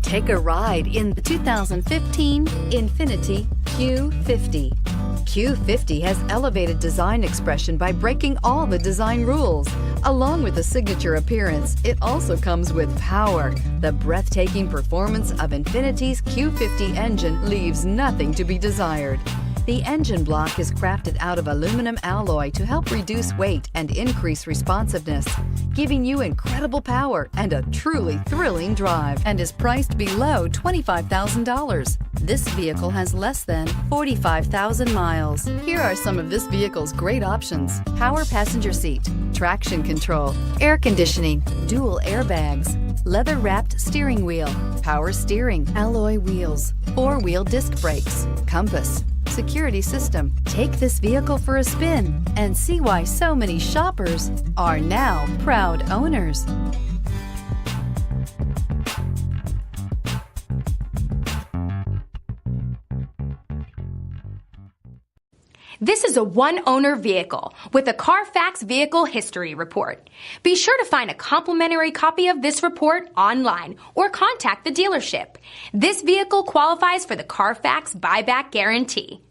Take a ride in the 2015 INFINITI Q50. Q50 has elevated design expression by breaking all the design rules. Along with the signature appearance, it also comes with power. The breathtaking performance of INFINITI's Q50 engine leaves nothing to be desired. The engine block is crafted out of aluminum alloy to help reduce weight and increase responsiveness, giving you incredible power and a truly thrilling drive, and is priced below $25,000. This vehicle has less than 45,000 miles. Here are some of this vehicle's great options: power passenger seat, traction control, air conditioning, dual airbags, leather-wrapped steering wheel, power steering, alloy wheels, four-wheel disc brakes, compass, security system. Take this vehicle for a spin and see why so many shoppers are now proud owners. This is a one-owner vehicle with a CARFAX Vehicle History Report. Be sure to find a complimentary copy of this report online or contact the dealership. This vehicle qualifies for the CARFAX Buyback Guarantee.